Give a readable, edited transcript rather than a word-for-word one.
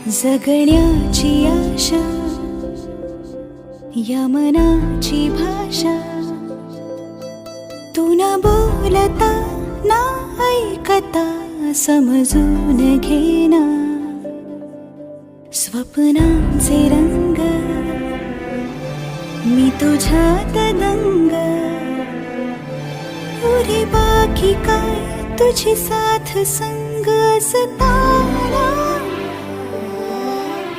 जगण्याची आशा, या मनाची भाषा, तू न बोलता ना ऐकता समजून घेना. स्वप्नांचे रंग मी तुझ्यात दंग, उरे बाकी काय तुझी साथ संग असता.